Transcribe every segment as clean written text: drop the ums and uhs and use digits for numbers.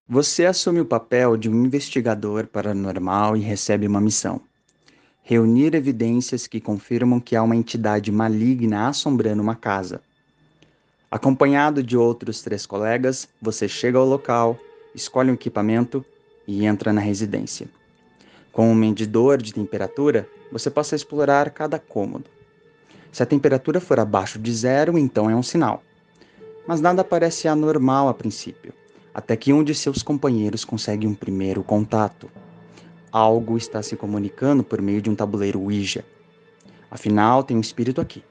Você assume o papel de um investigador paranormal e recebe uma missão: reunir evidências que confirmam que há uma entidade maligna assombrando uma casa. Acompanhado de outros 3 colegas, você chega ao local, escolhe um equipamento e entra na residência. Com um medidor de temperatura, você passa a explorar cada cômodo. Se a temperatura for abaixo de zero, então é um sinal. Mas nada parece anormal a princípio, até que um de seus companheiros consegue um primeiro contato. Algo está se comunicando por meio de um tabuleiro Ouija. Afinal, tem um espírito aqui.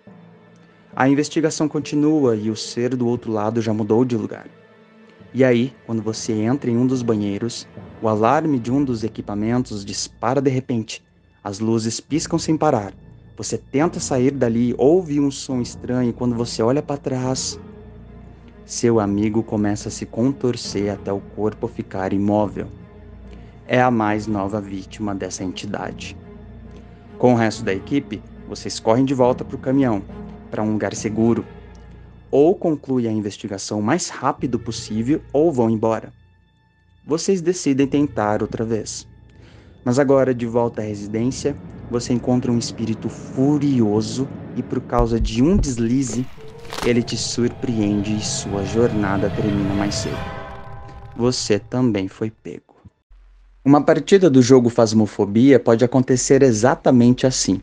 A investigação continua e o ser do outro lado já mudou de lugar. E aí, quando você entra em um dos banheiros, o alarme de um dos equipamentos dispara de repente. As luzes piscam sem parar. Você tenta sair dali, ouve um som estranho e quando você olha para trás, seu amigo começa a se contorcer até o corpo ficar imóvel. É a mais nova vítima dessa entidade. Com o resto da equipe, vocês correm de volta para o caminhão, para um lugar seguro. Ou concluem a investigação o mais rápido possível ou vão embora. Vocês decidem tentar outra vez. Mas agora, de volta à residência, você encontra um espírito furioso e por causa de um deslize, ele te surpreende e sua jornada termina mais cedo. Você também foi pego. Uma partida do jogo Phasmophobia pode acontecer exatamente assim.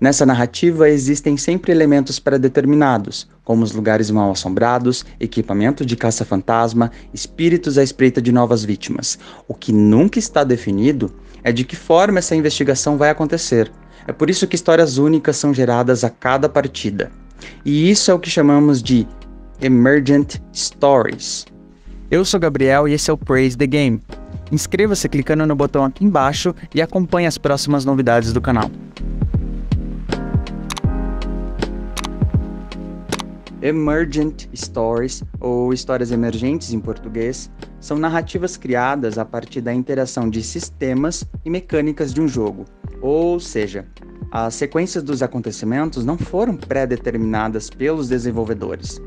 Nessa narrativa existem sempre elementos pré-determinados, como os lugares mal assombrados, equipamento de caça-fantasma, espíritos à espreita de novas vítimas. O que nunca está definido é de que forma essa investigação vai acontecer. É por isso que histórias únicas são geradas a cada partida. E isso é o que chamamos de Emergent Stories. Eu sou Gabriel e esse é o Praise the Game. Inscreva-se clicando no botão aqui embaixo e acompanhe as próximas novidades do canal. Emergent Stories, ou histórias emergentes em português, são narrativas criadas a partir da interação de sistemas e mecânicas de um jogo. Ou seja, as sequências dos acontecimentos não foram pré-determinadas pelos desenvolvedores.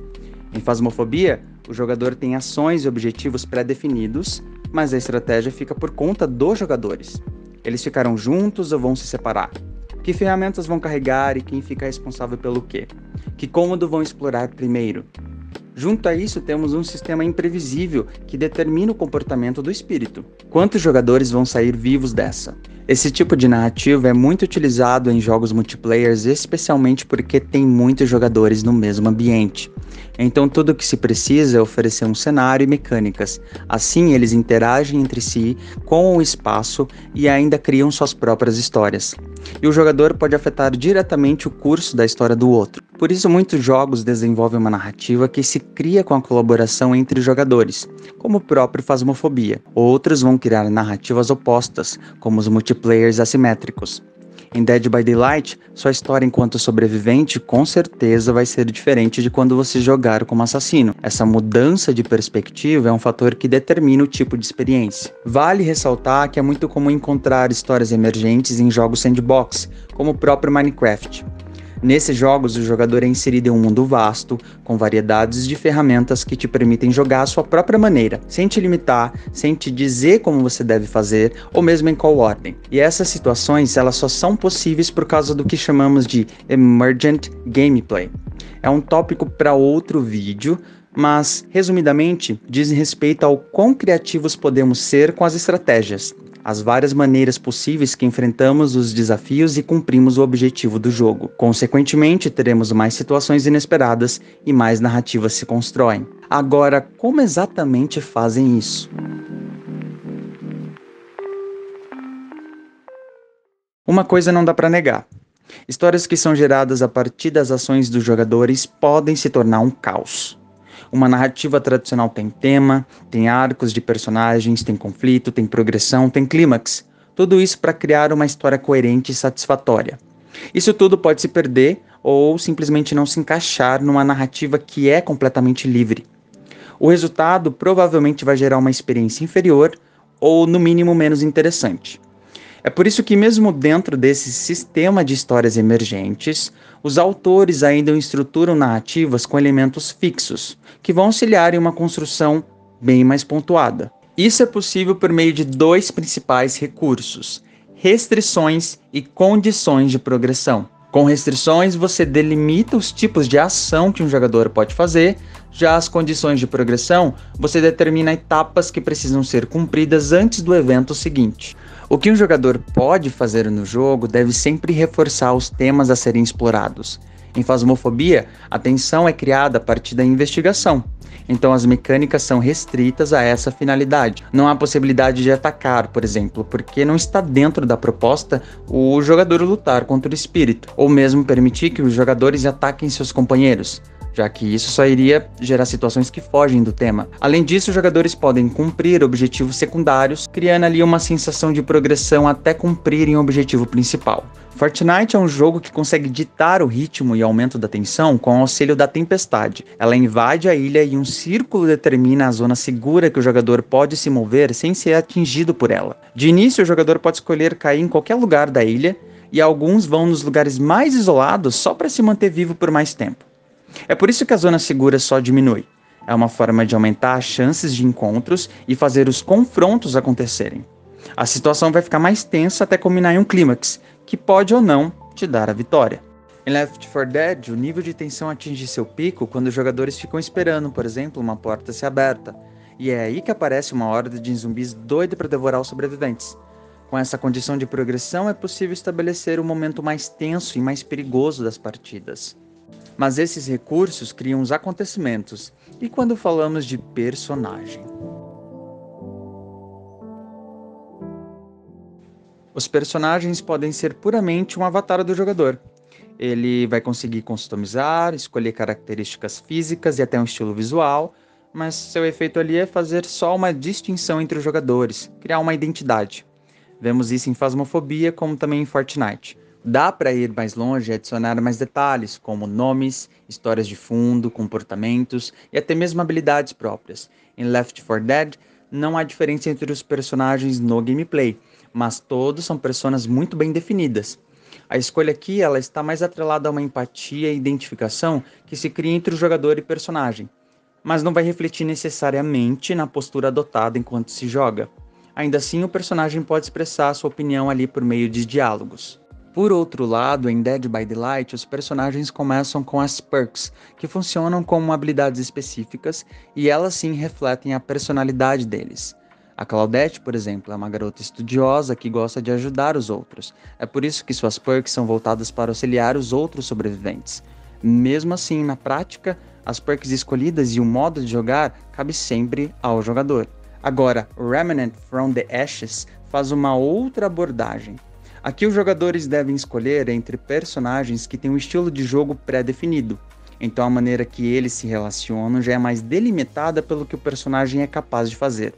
Em Phasmophobia, o jogador tem ações e objetivos pré-definidos, mas a estratégia fica por conta dos jogadores. Eles ficarão juntos ou vão se separar? Que ferramentas vão carregar e quem fica responsável pelo quê? Que cômodo vão explorar primeiro? Junto a isso, temos um sistema imprevisível que determina o comportamento do espírito. Quantos jogadores vão sair vivos dessa? Esse tipo de narrativa é muito utilizado em jogos multiplayer, especialmente porque tem muitos jogadores no mesmo ambiente. Então tudo o que se precisa é oferecer um cenário e mecânicas. Assim eles interagem entre si com o espaço e ainda criam suas próprias histórias. E o jogador pode afetar diretamente o curso da história do outro. Por isso muitos jogos desenvolvem uma narrativa que se cria com a colaboração entre os jogadores, como o próprio Phasmophobia. Outros vão criar narrativas opostas, como os multiplayers assimétricos. Em Dead by Daylight, sua história enquanto sobrevivente com certeza vai ser diferente de quando você jogar como assassino. Essa mudança de perspectiva é um fator que determina o tipo de experiência. Vale ressaltar que é muito comum encontrar histórias emergentes em jogos sandbox, como o próprio Minecraft. Nesses jogos, o jogador é inserido em um mundo vasto, com variedades de ferramentas que te permitem jogar à sua própria maneira, sem te limitar, sem te dizer como você deve fazer, ou mesmo em qual ordem. E essas situações, elas só são possíveis por causa do que chamamos de Emergent Gameplay. É um tópico para outro vídeo, mas, resumidamente, diz respeito ao quão criativos podemos ser com as estratégias, as várias maneiras possíveis que enfrentamos os desafios e cumprimos o objetivo do jogo. Consequentemente, teremos mais situações inesperadas e mais narrativas se constroem. Agora, como exatamente fazem isso? Uma coisa não dá para negar. Histórias que são geradas a partir das ações dos jogadores podem se tornar um caos. Uma narrativa tradicional tem tema, tem arcos de personagens, tem conflito, tem progressão, tem clímax. Tudo isso para criar uma história coerente e satisfatória. Isso tudo pode se perder ou simplesmente não se encaixar numa narrativa que é completamente livre. O resultado provavelmente vai gerar uma experiência inferior ou, no mínimo, menos interessante. É por isso que, mesmo dentro desse sistema de histórias emergentes, os autores ainda estruturam narrativas com elementos fixos, que vão auxiliar em uma construção bem mais pontuada. Isso é possível por meio de dois principais recursos: restrições e condições de progressão. Com restrições, você delimita os tipos de ação que um jogador pode fazer. Já as condições de progressão, você determina etapas que precisam ser cumpridas antes do evento seguinte. O que um jogador pode fazer no jogo deve sempre reforçar os temas a serem explorados. Em Phasmophobia, a tensão é criada a partir da investigação. Então as mecânicas são restritas a essa finalidade. Não há possibilidade de atacar, por exemplo, porque não está dentro da proposta o jogador lutar contra o espírito, ou mesmo permitir que os jogadores ataquem seus companheiros, já que isso só iria gerar situações que fogem do tema. Além disso, os jogadores podem cumprir objetivos secundários, criando ali uma sensação de progressão até cumprirem o objetivo principal. Fortnite é um jogo que consegue ditar o ritmo e aumento da tensão com o auxílio da tempestade. Ela invade a ilha e um círculo determina a zona segura que o jogador pode se mover sem ser atingido por ela. De início, o jogador pode escolher cair em qualquer lugar da ilha, e alguns vão nos lugares mais isolados só para se manter vivo por mais tempo. É por isso que a zona segura só diminui. É uma forma de aumentar as chances de encontros e fazer os confrontos acontecerem. A situação vai ficar mais tensa até culminar em um clímax, que pode ou não te dar a vitória. Em Left 4 Dead, o nível de tensão atinge seu pico quando os jogadores ficam esperando, por exemplo, uma porta ser aberta. E é aí que aparece uma horda de zumbis doida para devorar os sobreviventes. Com essa condição de progressão, é possível estabelecer um momento mais tenso e mais perigoso das partidas. Mas esses recursos criam os acontecimentos. E quando falamos de personagem? Os personagens podem ser puramente um avatar do jogador. Ele vai conseguir customizar, escolher características físicas e até um estilo visual, mas seu efeito ali é fazer só uma distinção entre os jogadores, criar uma identidade. Vemos isso em Phasmophobia, como também em Fortnite. Dá para ir mais longe e adicionar mais detalhes, como nomes, histórias de fundo, comportamentos e até mesmo habilidades próprias. Em Left 4 Dead, não há diferença entre os personagens no gameplay, mas todos são personas muito bem definidas. A escolha aqui ela está mais atrelada a uma empatia e identificação que se cria entre o jogador e personagem, mas não vai refletir necessariamente na postura adotada enquanto se joga. Ainda assim, o personagem pode expressar sua opinião ali por meio de diálogos. Por outro lado, em Dead by Daylight, os personagens começam com as perks, que funcionam como habilidades específicas e elas sim refletem a personalidade deles. A Claudette, por exemplo, é uma garota estudiosa que gosta de ajudar os outros. É por isso que suas perks são voltadas para auxiliar os outros sobreviventes. Mesmo assim, na prática, as perks escolhidas e o modo de jogar cabe sempre ao jogador. Agora, Remnant from the Ashes faz uma outra abordagem. Aqui os jogadores devem escolher entre personagens que têm um estilo de jogo pré-definido. Então a maneira que eles se relacionam já é mais delimitada pelo que o personagem é capaz de fazer.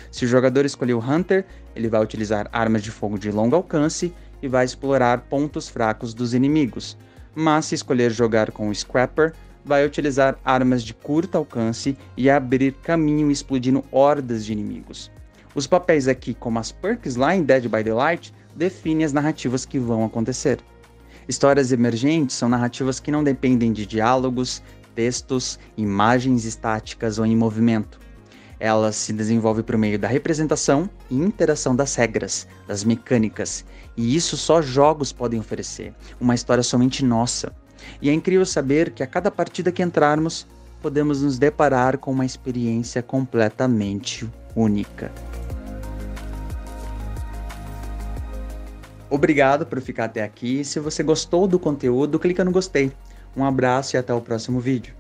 Se o jogador escolher o Hunter, ele vai utilizar armas de fogo de longo alcance e vai explorar pontos fracos dos inimigos. Mas se escolher jogar com o Scrapper, vai utilizar armas de curto alcance e abrir caminho explodindo hordas de inimigos. Os papéis aqui, como as perks lá em Dead by Daylight, definem as narrativas que vão acontecer. Histórias emergentes são narrativas que não dependem de diálogos, textos, imagens estáticas ou em movimento. Elas se desenvolvem por meio da representação e interação das regras, das mecânicas, e isso só jogos podem oferecer, uma história somente nossa. E é incrível saber que a cada partida que entrarmos, podemos nos deparar com uma experiência completamente única. Obrigado por ficar até aqui. Se você gostou do conteúdo, clica no gostei. Um abraço e até o próximo vídeo.